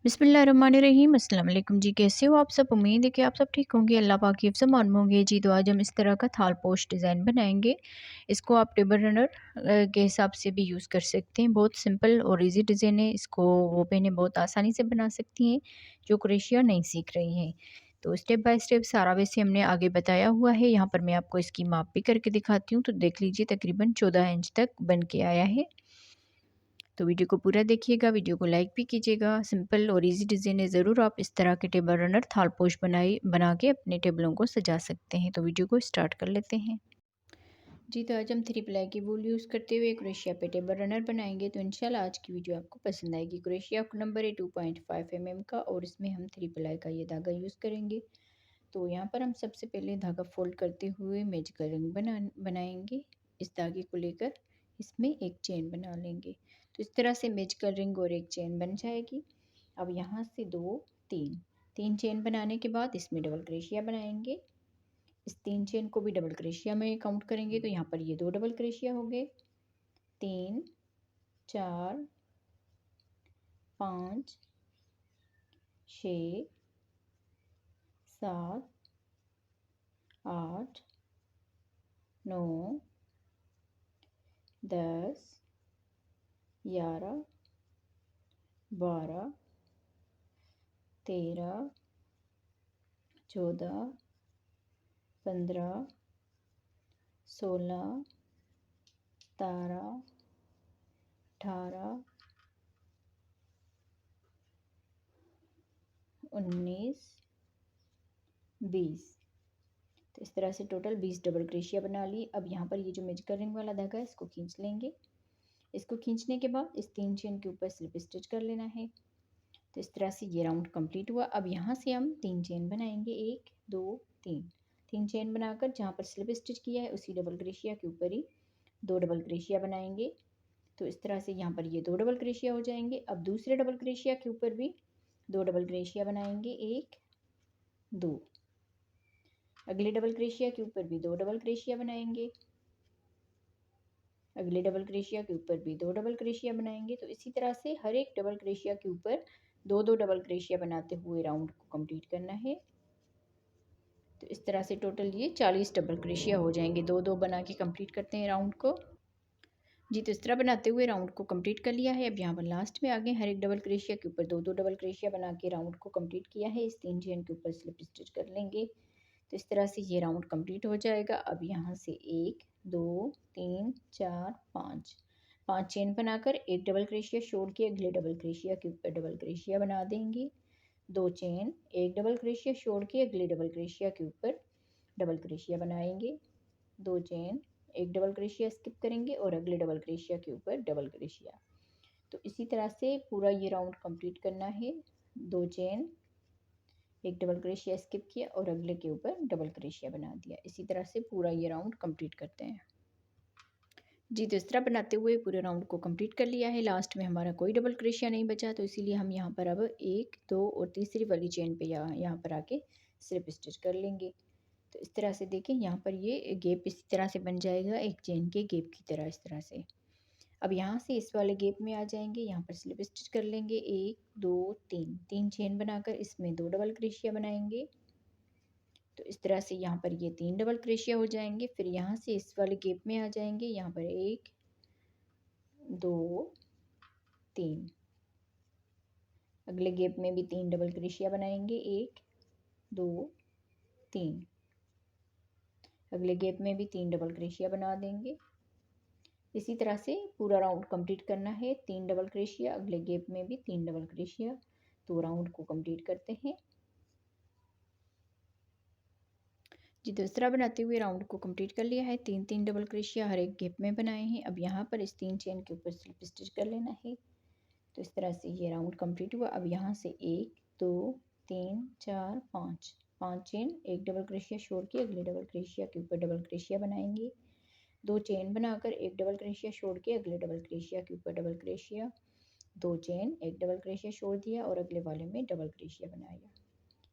बिस्मिल्लाहिर्रहमानिर्रहीम। अस्सलाम वालेकुम जी, कैसे हो आप सब? उम्मीद है कि आप सब ठीक होंगे। अल्लाह पाक की हिफ्ज़ मान होंगे जी। तो आज हम इस तरह का थाल पोस्ट डिज़ाइन बनाएंगे। इसको आप टेबल रनर के हिसाब से भी यूज़ कर सकते हैं। बहुत सिंपल और इजी डिज़ाइन है। इसको वो बहनें बहुत आसानी से बना सकती हैं जो क्रोशिया नहीं सीख रही हैं। तो स्टेप बाय स्टेप सारा वैसे हमने आगे बताया हुआ है। यहाँ पर मैं आपको इसकी माप भी करके दिखाती हूँ। तो देख लीजिए, तकरीबन 14 इंच तक बन के आया है। तो वीडियो को पूरा देखिएगा, वीडियो को लाइक भी कीजिएगा। सिंपल और इजी डिज़ाइन है। ज़रूर आप इस तरह के टेबल रनर थाल पोश बना के अपने टेबलों को सजा सकते हैं। तो वीडियो को स्टार्ट कर लेते हैं जी। तो आज हम 3 प्लाई की वूल यूज़ करते हुए क्रोशिया पे टेबल रनर बनाएंगे। तो इंशाल्लाह आज की वीडियो आपको पसंद आएगी। क्रोशिया का नंबर है 2.5 mm का और इसमें हम 3 प्लाई का ये धागा यूज़ करेंगे। तो यहाँ पर हम सबसे पहले धागा फोल्ड करते हुए मेज का रिंग बनाएंगे। इस धागे को लेकर इसमें एक चेन बना लेंगे। तो इस तरह से मेज का रिंग और एक चेन बन जाएगी। अब यहाँ से 2 3 चेन बनाने के बाद इसमें डबल क्रोशिया बनाएंगे। इस 3 चेन को भी डबल क्रोशिया में काउंट करेंगे। तो यहाँ पर ये 2 डबल क्रोशिया हो गए। 3 4 5 6 7 8 9 10 11 12 13 14 15 16 17 18 19 20। तो इस तरह से टोटल 20 डबल क्रोशिया बना ली। अब यहाँ पर ये जो मेजिकल रिंग वाला धागा है इसको खींच लेंगे। इसको खींचने के बाद इस 3 चेन के ऊपर स्लिप स्टिच कर लेना है। तो इस तरह से ये राउंड कंप्लीट हुआ। अब यहाँ से हम 3 चेन बनाएंगे। 1 2 3 चेन बनाकर जहाँ पर स्लिप स्टिच किया है उसी डबल क्रोशिया के ऊपर ही 2 डबल क्रोशिया बनाएंगे। तो इस तरह से यहाँ पर ये 2 डबल क्रोशिया हो जाएंगे। अब दूसरे डबल क्रोशिया के ऊपर भी 2 डबल क्रोशिया बनाएंगे। 1 2। अगले डबल क्रोशिया के ऊपर भी 2 डबल क्रोशिया बनाएंगे। अगले डबल क्रोशिया के ऊपर भी 2 डबल क्रोशिया बनाएंगे। तो इसी तरह से हर एक डबल क्रोशिया के ऊपर 2 डबल क्रोशिया बनाते हुए राउंड को कंप्लीट करना है। तो इस तरह से टोटल ये 40 डबल क्रोशिया हो जाएंगे। 2 बना के कंप्लीट करते हैं राउंड को जी। तो इस तरह बनाते हुए राउंड को कंप्लीट कर लिया है। अब यहाँ पर लास्ट में आगे हर एक डबल क्रोशिया के ऊपर 2 डबल क्रोशिया बना के राउंड को कंप्लीट किया है। इस 3 चेन के ऊपर स्लिप स्टिच कर लेंगे। तो इस तरह से ये राउंड कंप्लीट हो जाएगा। अब यहाँ से 1 2 3 4 5 चेन बनाकर एक डबल क्रोशिया छोड़ के अगले डबल क्रोशिया के ऊपर डबल क्रोशिया बना देंगे। 2 चेन एक डबल क्रोशिया छोड़ के अगले डबल क्रोशिया के ऊपर डबल क्रोशिया बनाएंगे। 2 चेन एक डबल क्रोशिया स्किप करेंगे और अगले डबल क्रोशिया के ऊपर डबल क्रोशिया। तो इसी तरह से पूरा ये राउंड कंप्लीट करना है। 2 चेन एक डबल क्रोशिया स्किप किया और अगले के ऊपर डबल क्रोशिया बना दिया। इसी तरह से पूरा ये राउंड कंप्लीट करते हैं जी। तो इस तरह बनाते हुए पूरे राउंड को कंप्लीट कर लिया है। लास्ट में हमारा कोई डबल क्रोशिया नहीं बचा। तो इसीलिए हम यहाँ पर अब 1 2 और तीसरी वाली चेन पे यहाँ पर आके स्लिप स्टिच कर लेंगे। तो इस तरह से देखें, यहाँ पर ये गैप इसी तरह से बन जाएगा, एक चेन के गैप की तरह इस तरह से। अब यहाँ से इस वाले गैप में आ जाएंगे। यहाँ पर स्लिप स्टिच कर लेंगे। 1 2 3 चेन बनाकर इसमें 2 डबल क्रोशिया बनाएंगे। तो इस तरह से यहाँ पर ये 3 डबल क्रोशिया हो जाएंगे। फिर यहाँ से इस वाले गैप में आ जाएंगे। यहाँ पर 1 2 3। अगले गैप में भी 3 डबल क्रोशिया बनाएंगे। 1 2 3। अगले गैप में भी 3 डबल क्रोशिया बना देंगे। इसी तरह से पूरा राउंड कंप्लीट करना है। 3 डबल क्रोशिया, अगले गैप में भी 3 डबल क्रोशिया। तो राउंड को कंप्लीट करते हैं जी। तो इस तरह बनाते हुए राउंड को कंप्लीट कर लिया है। 3 डबल क्रोशिया हर एक गैप में बनाए हैं। अब यहाँ पर इस 3 चेन के ऊपर स्लिप स्टिच कर लेना है। तो इस तरह से ये राउंड कंप्लीट हुआ। अब यहाँ से 1 2 3 4 5 चेन एक डबल क्रोशिया छोड़ के अगले डबल क्रोशिया के ऊपर डबल क्रोशिया बनाएंगे। 2 चेन बनाकर एक डबल क्रोशिया छोड़ के अगले डबल क्रोशिया के ऊपर डबल क्रोशिया। 2 चेन एक डबल क्रोशिया छोड़ दिया और अगले वाले में डबल क्रोशिया बनाया।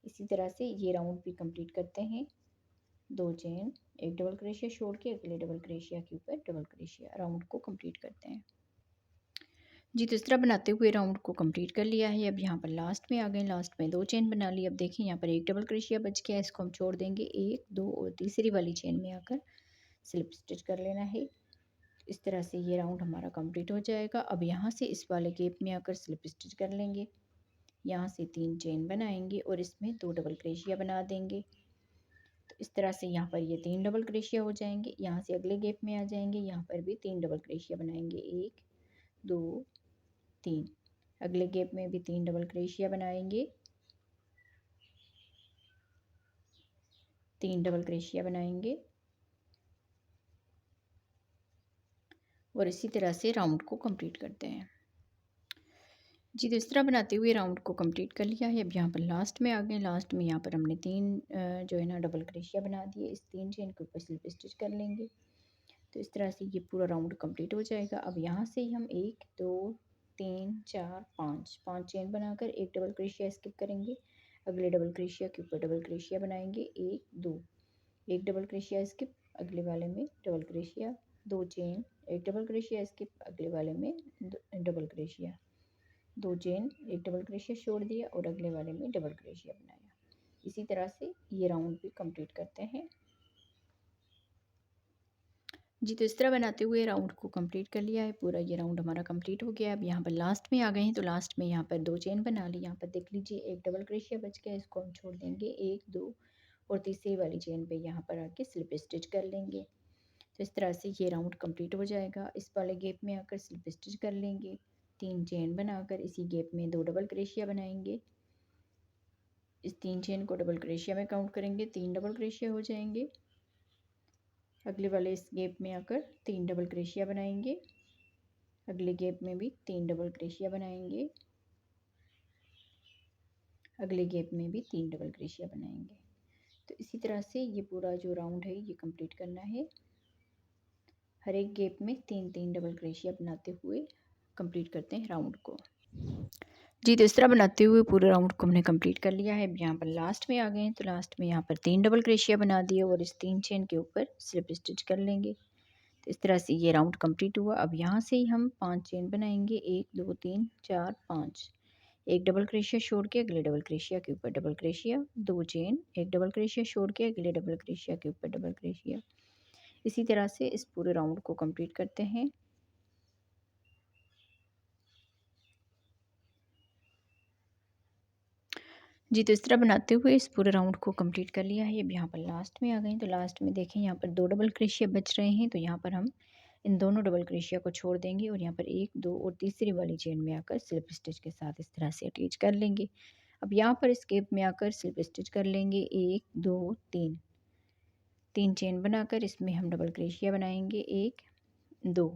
इसी तरह से ये राउंड भी कंप्लीट करते हैं। 2 चेन एक डबल क्रोशिया छोड़ के अगले डबल क्रोशिया के ऊपर डबल क्रोशिया। राउंड को कंप्लीट करते हैं। जी, तो इस तरह बनाते हुए राउंड को कंप्लीट कर लिया है। अब यहाँ पर लास्ट में आ गए, लास्ट में 2 चेन बना ली। अब देखिए यहाँ पर एक डबल क्रोशिया बच गया है, इसको हम छोड़ देंगे। 1, 2 और तीसरी वाली चेन में आकर स्लिप स्टिच कर लेना है। इस तरह से ये राउंड हमारा कंप्लीट हो जाएगा। अब यहाँ से इस वाले गैप में आकर स्लिप स्टिच कर लेंगे। यहाँ से 3 चेन बनाएंगे और इसमें 2 डबल क्रोशिया बना देंगे। तो इस तरह से यहाँ पर ये 3 डबल क्रोशिया हो जाएंगे। यहाँ से अगले गैप में आ जाएंगे, यहाँ पर भी 3 डबल क्रोशिया बनाएंगे। 1, 2, 3। अगले गैप में भी 3 डबल क्रोशिया बनाएंगे। 3 डबल क्रोशिया बनाएंगे और इसी तरह से राउंड को कंप्लीट करते हैं। जी, तो इस तरह बनाते हुए राउंड को कंप्लीट कर लिया है। अब यहाँ पर लास्ट में आ गए, लास्ट में यहाँ पर हमने 3 जो है ना डबल क्रोशिया बना दिए। इस 3 चेन के ऊपर स्लिप स्टिच कर लेंगे। तो इस तरह से ये पूरा राउंड कंप्लीट हो जाएगा। अब यहाँ से हम 1, 2, 3, 4, 5 चेन बनाकर एक डबल क्रोशिया स्किप करेंगे। अगले डबल क्रोशिया के ऊपर डबल क्रोशिया बनाएंगे। 1, 2, एक डबल क्रोशिया स्किप, अगले वाले में डबल क्रोशिया, 2 चेन, एक डबल क्रोशिया स्किप, अगले वाले में डबल क्रोशिया, 2 चेन, एक डबल क्रोशिया छोड़ दिया और अगले वाले में डबल क्रोशिया बनाया। इसी तरह से ये राउंड भी कंप्लीट करते हैं। जी, तो इस तरह बनाते हुए राउंड को कंप्लीट कर लिया है। पूरा ये राउंड हमारा कंप्लीट हो गया। अब यहाँ पर लास्ट में आ गए हैं, तो लास्ट में यहाँ पर 2 चेन बना ली। यहाँ पर देख लीजिए एक डबल क्रोशिया बच गया, इसको हम छोड़ देंगे। 1, 2 और तीसरी वाली चेन पे यहाँ पर आके स्लिप स्टिच कर लेंगे। तो इस तरह से ये राउंड कंप्लीट हो जाएगा। इस वाले गैप में आकर स्लिप स्टिच कर लेंगे। 3 चेन बनाकर इसी गैप में 2 डबल क्रोशिया बनाएंगे। इस 3 चेन को डबल क्रोशिया में काउंट करेंगे, 3 डबल क्रोशिया हो जाएंगे। अगले वाले इस गैप में आकर 3 डबल क्रोशिया बनाएंगे। अगले गैप में भी 3 डबल क्रोशिया बनाएंगे। अगले गैप में भी 3 डबल क्रोशिया बनाएंगे। तो इसी तरह से ये पूरा जो राउंड है ये कंप्लीट करना है। हर एक गैप में 3-3 डबल क्रोशिया बनाते हुए कंप्लीट करते हैं राउंड को। जी, तो इस तरह बनाते हुए पूरे राउंड को हमने कंप्लीट कर लिया है। अब यहाँ पर लास्ट में आ गए हैं, तो लास्ट में यहाँ पर 3 डबल क्रोशिया बना दिए और इस 3 चेन के ऊपर स्लिप स्टिच कर लेंगे। तो इस तरह से ये राउंड कंप्लीट हुआ। अब यहाँ से ही हम 5 चेन बनाएंगे। 1, 2, 3, 4, 5। एक डबल क्रोशिया छोड़ के अगले डबल क्रोशिया के ऊपर डबल क्रोशिया, 2 चेन, एक डबल क्रोशिया छोड़ के अगले डबल क्रोशिया के ऊपर डबल क्रोशिया। इसी तरह से इस पूरे राउंड को कंप्लीट करते हैं। जी, तो इस तरह बनाते हुए इस पूरे राउंड को कंप्लीट कर लिया है। अब यहाँ पर लास्ट में आ गए हैं, तो लास्ट में देखें यहाँ पर 2 डबल क्रोशिया बच रहे हैं। तो यहाँ पर हम इन दोनों डबल क्रोशिया को छोड़ देंगे और यहाँ पर 1, 2 और तीसरी वाली चेन में आकर स्लिप स्टिच के साथ इस तरह से अटैच कर लेंगे। अब यहाँ पर इस गैप में आकर स्लिप स्टिच कर लेंगे। 1, 2, 3 चेन बनाकर इसमें हम डबल क्रोशिया बनाएंगे। 1, 2।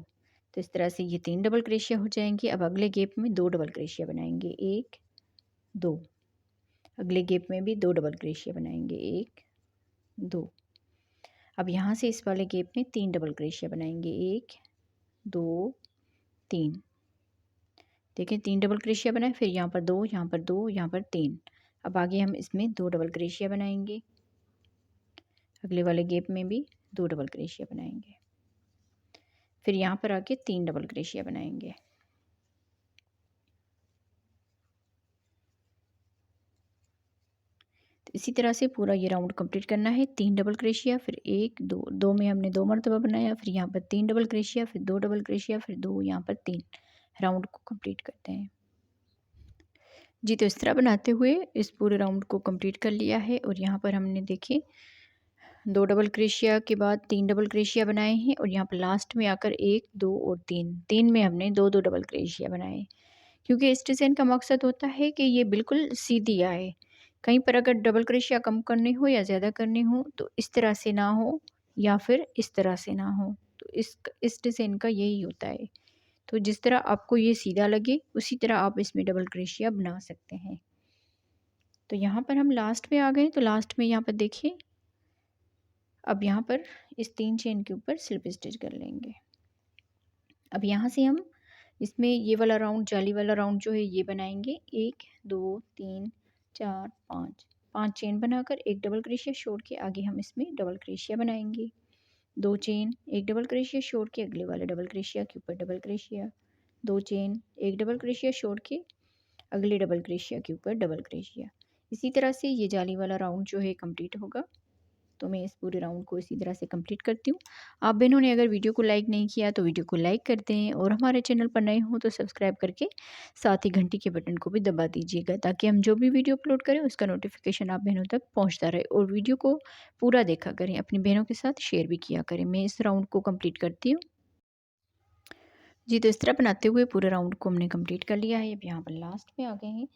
तो इस तरह से ये 3 डबल क्रोशिया हो जाएंगे। अब अगले गैप में 2 डबल क्रोशिया बनाएंगे। 1, 2। अगले गैप में भी 2 डबल क्रोशिया बनाएंगे। 1, 2। अब यहाँ से इस वाले गैप में 3 डबल क्रोशिया बनाएंगे। 1, 2, 3। देखिए 3 डबल क्रोशिया बनाए, फिर यहाँ पर 2, यहाँ पर 2, यहाँ पर 3। अब आगे हम इसमें 2 डबल क्रोशिया बनाएंगे। अगले वाले गैप में भी 2 डबल क्रोशिया बनाएंगे। फिर यहाँ पर आके 3 डबल क्रोशिया बनाएंगे। तो इसी तरह से पूरा ये राउंड कंप्लीट करना है। 3 डबल क्रोशिया, फिर 1, 2, 2 में हमने 2 मरतबा बनाया, फिर यहाँ पर 3 डबल क्रोशिया, फिर 2 डबल क्रोशिया, फिर 2, यहाँ पर 3। राउंड को कंप्लीट करते हैं। जी, तो इस तरह बनाते हुए इस पूरे राउंड को कंप्लीट कर लिया है और यहाँ पर हमने देखिए 2 डबल क्रोशिया के बाद 3 डबल क्रोशिया बनाए हैं और यहाँ पर लास्ट में आकर 1, 2 और 3 में हमने 2-2 डबल क्रोशिया बनाए, क्योंकि इस डिज़ाइन का मकसद होता है कि ये बिल्कुल सीधी आए। कहीं पर अगर डबल क्रोशिया कम करनी हो या ज़्यादा करनी हो तो इस तरह से ना हो या फिर इस तरह से ना हो। तो इस डिज़ाइन का यही होता है। तो जिस तरह आपको ये सीधा लगे उसी तरह आप इसमें डबल क्रोशिया बना सकते हैं। तो यहाँ पर हम लास्ट में आ गए, तो लास्ट में यहाँ पर देखिए अब यहाँ पर इस 3 चेन के ऊपर स्लिप स्टिच कर लेंगे। अब यहाँ से हम इसमें ये वाला राउंड, जाली वाला राउंड जो है ये बनाएंगे। 1, 2, 3, 4, 5 चेन बनाकर एक डबल क्रोशिया छोड़ के आगे हम इसमें डबल क्रोशिया बनाएंगे। 2 चेन, एक डबल क्रोशिया छोड़ के अगले वाले डबल क्रोशिया के ऊपर डबल क्रोशिया, दो चेन, एक डबल क्रोशिया छोड़ के अगले डबल क्रोशिया के ऊपर डबल क्रोशिया। इसी तरह से ये जाली वाला राउंड जो है कंप्लीट होगा। तो मैं इस पूरे राउंड को इसी तरह से कंप्लीट करती हूँ। आप बहनों ने अगर वीडियो को लाइक नहीं किया तो वीडियो को लाइक कर दें और हमारे चैनल पर नए हों तो सब्सक्राइब करके साथ ही घंटी के बटन को भी दबा दीजिएगा, ताकि हम जो भी वीडियो अपलोड करें उसका नोटिफिकेशन आप बहनों तक पहुँचता रहे। और वीडियो को पूरा देखा करें, अपनी बहनों के साथ शेयर भी किया करें। मैं इस राउंड को कंप्लीट करती हूँ जी। तो इस तरह बनाते हुए पूरे राउंड को हमने कंप्लीट कर लिया है। अब यहाँ पर लास्ट में आ गए हैं।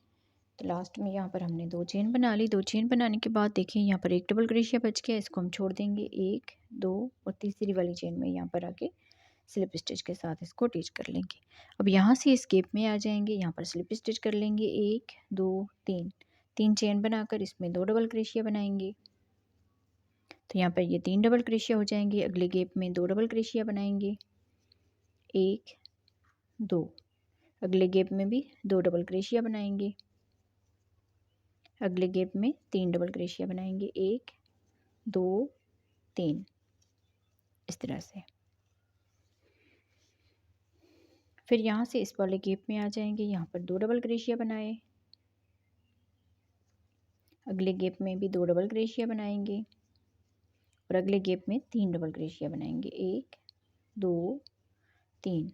तो लास्ट में यहाँ पर हमने दो चेन बना ली। दो चेन बनाने के बाद देखिए यहाँ पर एक डबल क्रोशिया बच गया, इसको हम छोड़ देंगे। एक, दो और तीसरी वाली चेन में यहाँ पर आके स्लिप स्टिच के साथ इसको अटैच कर लेंगे। अब यहाँ से इस गैप में आ जाएंगे, यहाँ पर स्लिप स्टिच कर लेंगे। एक, दो, तीन, तीन चेन बनाकर इसमें दो डबल क्रोशिया बनाएंगे। तो यहाँ पर ये तीन डबल क्रोशिया हो जाएंगे। अगले गैप में दो डबल क्रोशिया बनाएंगे। एक, दो, अगले गैप में भी दो डबल क्रोशिया बनाएंगे। अगले गैप में तीन डबल क्रोशिया बनाएंगे। एक, दो, तीन, इस तरह से। फिर यहाँ से इस वाले गैप में आ जाएंगे, यहाँ पर दो डबल क्रोशिया बनाए। अगले गैप में भी दो डबल क्रोशिया बनाएंगे और अगले गैप में तीन डबल क्रोशिया बनाएंगे। एक, दो, तीन।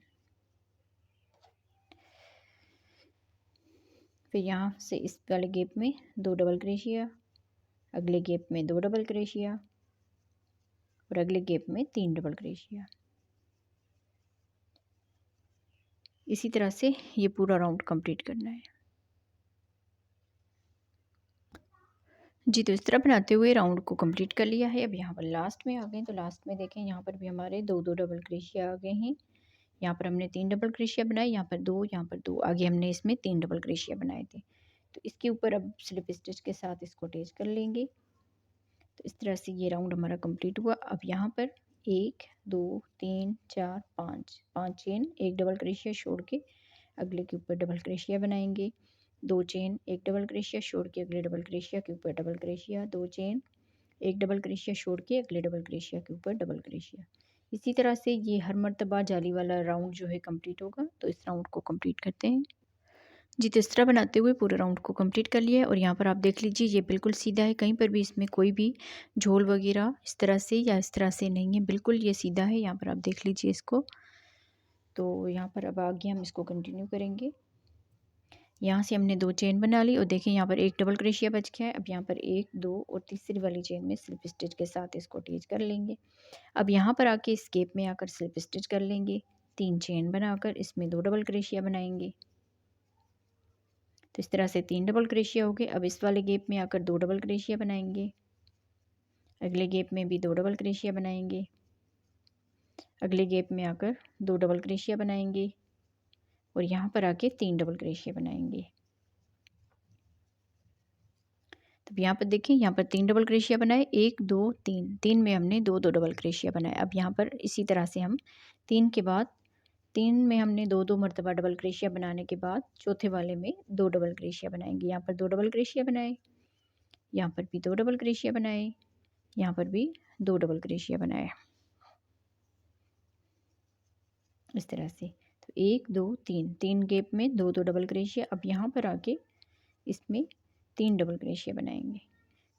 फिर यहाँ से इस वाले गैप में दो डबल क्रोशिया, अगले गैप में दो डबल क्रोशिया और अगले गैप में तीन डबल क्रोशिया। इसी तरह से ये पूरा राउंड कंप्लीट करना है जी। तो इस तरह बनाते हुए राउंड को कंप्लीट कर लिया है। अब यहाँ पर लास्ट में आ गए। तो लास्ट में देखें यहाँ पर भी हमारे दो दो डबल क्रोशिया आ गए हैं। यहाँ पर हमने तीन डबल क्रोशिया बनाए, यहाँ पर दो, यहाँ पर दो, आगे हमने इसमें तीन डबल क्रोशिया बनाए थे। तो इसके ऊपर अब स्लिप स्टिच के साथ इसको अटैच कर लेंगे। तो इस तरह से ये राउंड हमारा कंप्लीट हुआ। अब यहाँ पर एक, दो, तीन, चार, पाँच, पाँच चेन, एक डबल क्रोशिया छोड़ के अगले के ऊपर डबल क्रोशिया बनाएंगे। दो चेन, एक डबल क्रोशिया छोड़ के अगले डबल क्रोशिया के ऊपर डबल क्रोशिया। दो चेन, एक डबल क्रोशिया छोड़ के अगले डबल क्रोशिया के ऊपर डबल क्रोशिया। इसी तरह से ये हर मर्तबा जाली वाला राउंड जो है कंप्लीट होगा। तो इस राउंड को कंप्लीट करते हैं जी। तो इस तरह बनाते हुए पूरे राउंड को कंप्लीट कर लिया है। और यहाँ पर आप देख लीजिए ये बिल्कुल सीधा है, कहीं पर भी इसमें कोई भी झोल वगैरह इस तरह से या इस तरह से नहीं है, बिल्कुल ये सीधा है। यहाँ पर आप देख लीजिए इसको। तो यहाँ पर अब आगे हम इसको कंटिन्यू करेंगे। यहाँ से हमने दो चेन बना ली और देखिए यहाँ पर एक डबल क्रोशिया बच गया है। अब यहाँ पर एक, दो और तीसरी वाली चेन में स्लिप स्टिच के साथ इसको अटैच कर लेंगे। अब यहाँ पर आके इस गैप में आकर स्लिप स्टिच कर लेंगे। तीन चेन बनाकर इसमें दो डबल क्रोशिया बनाएंगे। तो इस तरह से तीन डबल क्रोशिया हो गए। अब इस वाले गैप में आकर दो डबल क्रोशिया बनाएंगे। अगले गैप में भी दो डबल क्रोशिया बनाएंगे। अगले गैप में आकर दो डबल क्रोशिया बनाएंगे और यहाँ पर आके तीन डबल क्रोशिया बनाएंगे। तो यहाँ पर देखिए यहाँ पर तीन डबल क्रोशिया बनाए। एक, दो, तीन, तीन में हमने दो दो डबल क्रोशिया बनाए। अब यहाँ पर इसी तरह से हम तीन के बाद तीन में हमने दो दो मरतबा डबल क्रोशिया बनाने के बाद चौथे वाले में दो डबल क्रोशिया बनाएंगे। यहाँ पर दो डबल क्रोशिया बनाए, यहाँ पर भी दो डबल क्रोशिया बनाए, यहाँ पर भी दो डबल क्रोशिया बनाए, इस तरह से। तो एक, दो, तीन, तीन गैप में दो दो डबल क्रोशिया। अब यहाँ पर आके इसमें तीन डबल क्रोशिया बनाएंगे।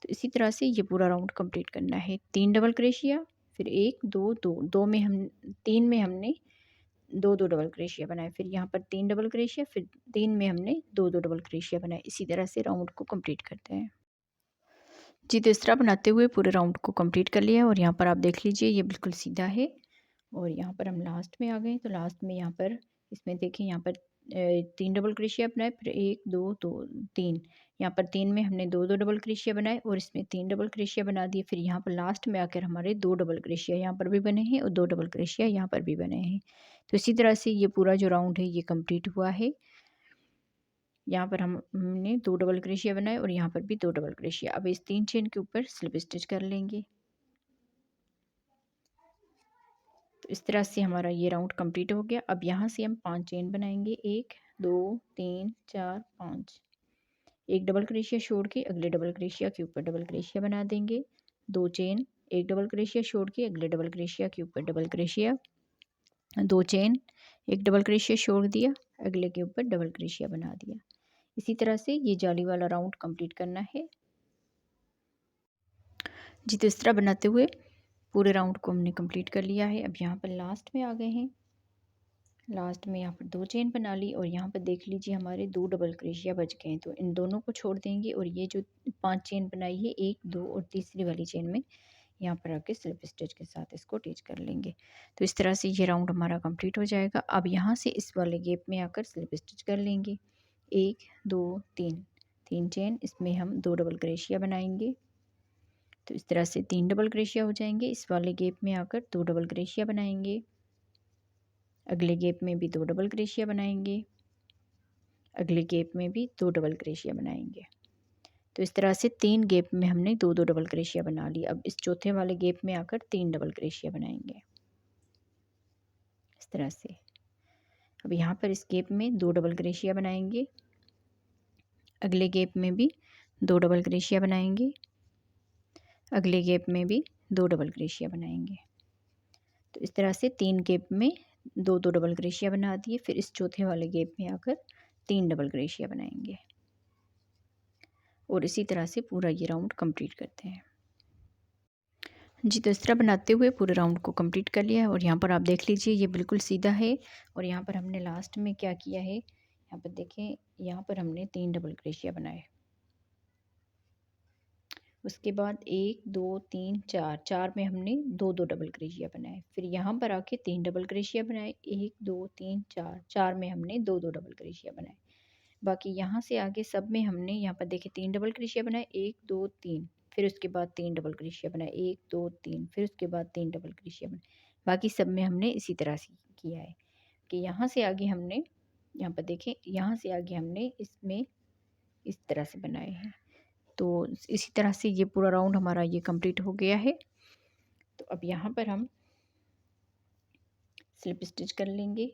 तो इसी तरह से ये पूरा राउंड कंप्लीट करना है। तीन डबल क्रोशिया, फिर एक, दो, दो, दो में हम तीन में हमने दो दो डबल क्रोशिया बनाए, फिर यहाँ पर तीन डबल क्रोशिया, फिर तीन में हमने दो दो डबल क्रोशिया बनाए। इसी तरह से राउंड को कंप्लीट करते हैं जी। तो इस तरह बनाते हुए पूरे राउंड को कंप्लीट कर लिया है। और यहाँ पर आप देख लीजिए ये बिल्कुल सीधा है। और यहाँ पर हम लास्ट में आ गए। तो लास्ट में यहाँ पर इसमें देखिए यहाँ पर तीन डबल क्रोशिया बनाए, फिर एक, दो, दो, तीन, यहाँ पर तीन में हमने दो दो डबल क्रोशिया बनाए और इसमें तीन डबल क्रोशिया बना दिए। फिर यहाँ पर लास्ट में आकर हमारे दो डबल क्रोशिया यहाँ पर भी बने हैं और दो डबल क्रोशिया यहाँ पर भी बने हैं। तो इसी तरह से ये पूरा जो राउंड है ये कंप्लीट हुआ है। यहाँ पर हमने दो डबल क्रोशिया बनाए और यहाँ पर भी दो डबल क्रोशिया। अब इस तीन चेन के ऊपर स्लिप स्टिच कर लेंगे। तो इस तरह से हमारा ये राउंड कंप्लीट हो गया। अब यहाँ से हम पांच चेन बनाएंगे। एक, दो, तीन, चार, पाँच। एक डबल क्रोशिया छोड़ के अगले डबल क्रोशिया के ऊपर डबल क्रोशिया बना देंगे। दो चेन, एक डबल क्रोशिया छोड़ के अगले डबल क्रोशिया के ऊपर डबल क्रोशिया। दो चेन, एक डबल क्रोशिया छोड़ दिया, अगले के ऊपर डबल क्रोशिया बना दिया। इसी तरह से ये जाली वाला राउंड कंप्लीट करना है जी। तो इस तरह बनाते हुए पूरे राउंड को हमने कंप्लीट कर लिया है। अब यहाँ पर लास्ट में आ गए हैं। लास्ट में यहाँ पर 2 चेन बना ली और यहाँ पर देख लीजिए हमारे 2 डबल क्रोशिया बच गए हैं। तो इन दोनों को छोड़ देंगे और ये जो 5 चेन बनाई है 1, 2 और तीसरी वाली चेन में यहाँ पर आके स्लिप स्टिच के साथ इसको अटैच कर लेंगे। तो इस तरह से ये राउंड हमारा कंप्लीट हो जाएगा। अब यहाँ से इस वाले गैप में आकर स्लिप स्टिच कर लेंगे। 1, 2, 3 चेन, इसमें हम 2 डबल क्रोशिया बनाएंगे। तो इस तरह से 3 डबल क्रोशिया हो जाएंगे। इस वाले गैप में आकर 2 डबल क्रोशिया बनाएंगे। अगले गैप में भी 2 डबल क्रोशिया बनाएंगे। अगले गैप में भी 2 डबल क्रोशिया बनाएंगे। तो इस तरह से 3 गैप में हमने 2-2 डबल क्रोशिया बना ली। अब इस चौथे वाले गैप में आकर 3 डबल क्रोशिया बनाएंगे इस तरह से। अब यहाँ पर इस गैप में 2 डबल क्रोशिया बनाएंगे। अगले गैप में भी 2 डबल क्रोशिया बनाएंगे। अगले गैप में भी 2 डबल क्रोशिया बनाएंगे। तो इस तरह से 3 गैप में 2-2 डबल क्रोशिया बना दिए। फिर इस चौथे वाले गैप में आकर 3 डबल क्रोशिया बनाएंगे और इसी तरह से पूरा ये राउंड कंप्लीट करते हैं जी। तो इस तरह बनाते हुए पूरे राउंड को कंप्लीट कर लिया है और यहाँ पर आप देख लीजिए ये बिल्कुल सीधा है। और यहाँ पर हमने लास्ट में क्या किया है, यहाँ पर देखें, यहाँ पर हमने 3 डबल क्रोशिया बनाए। उसके बाद 1, 2, 3, 4 में हमने 2-2 डबल क्रोशिया बनाए। फिर यहाँ पर आके 3 डबल क्रोशिया बनाए। 1, 2, 3, 4 में हमने 2-2 डबल क्रोशिया बनाए। बाकी यहाँ से आगे सब में हमने यहाँ पर देखे 3 डबल क्रोशिया बनाए। 1, 2, 3, फिर उसके बाद 3 डबल क्रोशिया बनाए। 1, 2, 3, फिर उसके बाद 3 डबल क्रोशिया बनाए। बाकी सब में हमने इसी तरह से किया है कि यहाँ से आगे हमने, यहाँ पर देखें, यहाँ से आगे हमने इसमें इस तरह से बनाए हैं। तो इसी तरह से ये पूरा राउंड हमारा ये कंप्लीट हो गया है। तो अब यहाँ पर हम स्लिप स्टिच कर लेंगे।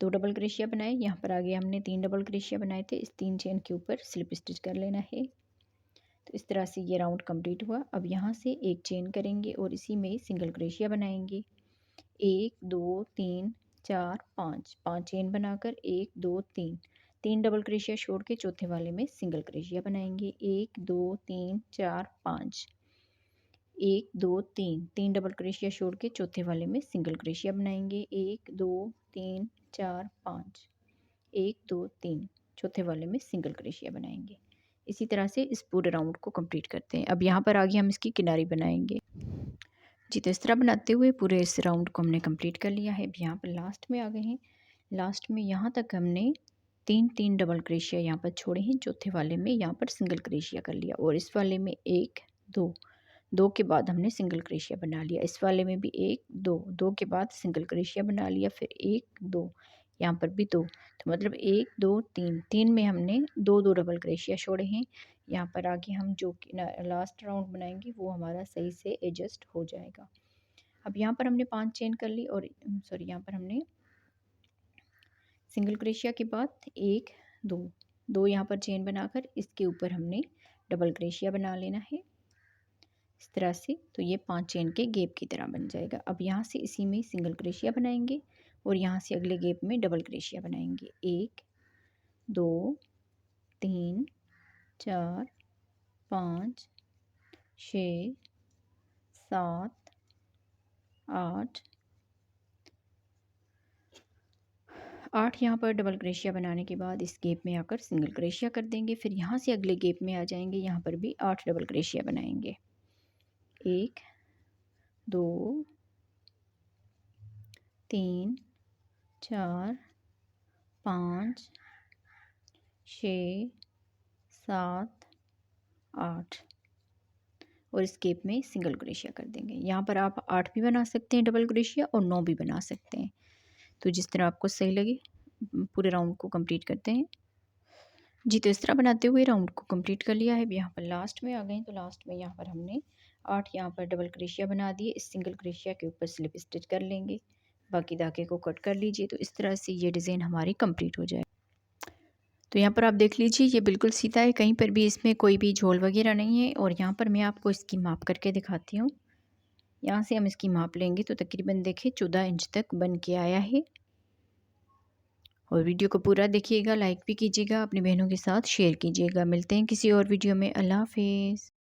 2 डबल क्रोशिया बनाए, यहाँ पर आगे हमने 3 डबल क्रोशिया बनाए थे। इस 3 चेन के ऊपर स्लिप स्टिच कर लेना है। तो इस तरह से ये राउंड कंप्लीट हुआ। अब यहाँ से एक चेन करेंगे और इसी में सिंगल क्रोशिया बनाएंगे। 1, 2, 3, 4, 5 चेन बनाकर 1, 2, 3 डबल क्रोशिया छोड़ के चौथे वाले में सिंगल क्रोशिया बनाएंगे। 1, 2, 3, 4, 5, 1, 2, 3 डबल क्रोशिया छोड़ के चौथे वाले में सिंगल क्रोशिया बनाएंगे। 1, 2, 3, 4, 5, 1, 2, 3 चौथे वाले में सिंगल क्रोशिया बनाएंगे। इसी तरह से इस पूरे राउंड को कंप्लीट करते हैं। अब यहाँ पर आगे हम इसकी किनारी बनाएंगे जी। तो इस तरह बनाते हुए पूरे इस राउंड को हमने कंप्लीट कर लिया है। अब यहाँ पर लास्ट में आ गए हैं। लास्ट में यहाँ तक हमने 3 डबल क्रोशिया यहाँ पर छोड़े हैं। चौथे वाले में यहाँ पर सिंगल क्रोशिया कर लिया और इस वाले में 1, 2 के बाद हमने सिंगल क्रोशिया बना लिया। इस वाले में भी 1, 2 के बाद सिंगल क्रोशिया बना लिया। फिर 1, 2, यहाँ पर भी 2, तो मतलब 1, 2, 3 में हमने 2-2 डबल क्रोशिया छोड़े हैं। यहाँ पर आगे हम जो लास्ट राउंड बनाएंगे वो हमारा सही से एडजस्ट हो जाएगा। अब यहाँ पर हमने 5 चेन कर ली और सॉरी, यहाँ पर हमने सिंगल क्रोशिया के बाद 1, 2 यहाँ पर चेन बनाकर इसके ऊपर हमने डबल क्रोशिया बना लेना है इस तरह से। तो ये 5 चेन के गैप की तरह बन जाएगा। अब यहाँ से इसी में सिंगल क्रोशिया बनाएंगे और यहाँ से अगले गैप में डबल क्रोशिया बनाएंगे। 1, 2, 3, 4, 5, 6, 7, 8 यहाँ पर डबल क्रोशिया बनाने के बाद इस गैप में आकर सिंगल क्रोशिया कर देंगे। फिर यहाँ से अगले गैप में आ जाएंगे। यहाँ पर भी 8 डबल क्रोशिया बनाएंगे। 1, 2, 3, 4, 5, 6, 7, 8 और इस गैप में सिंगल क्रोशिया कर देंगे। यहाँ पर आप 8 भी बना सकते हैं डबल क्रोशिया और 9 भी बना सकते हैं, तो जिस तरह आपको सही लगे। पूरे राउंड को कंप्लीट करते हैं जी। तो इस तरह बनाते हुए राउंड को कंप्लीट कर लिया है। अब यहाँ पर लास्ट में आ गए, तो लास्ट में यहाँ पर हमने 8 यहाँ पर डबल क्रोशिया बना दिए। इस सिंगल क्रोशिया के ऊपर स्लिप स्टिच कर लेंगे, बाकी धागे को कट कर लीजिए। तो इस तरह से ये डिज़ाइन हमारी कंप्लीट हो जाए। तो यहाँ पर आप देख लीजिए ये बिल्कुल सीधा है, कहीं पर भी इसमें कोई भी झोल वगैरह नहीं है। और यहाँ पर मैं आपको इसकी माप करके दिखाती हूँ। यहाँ से हम इसकी माप लेंगे तो तकरीबन देखिए 14 इंच तक बन के आया है। और वीडियो को पूरा देखिएगा, लाइक भी कीजिएगा, अपनी बहनों के साथ शेयर कीजिएगा। मिलते हैं किसी और वीडियो में। अल्लाह हाफिज़।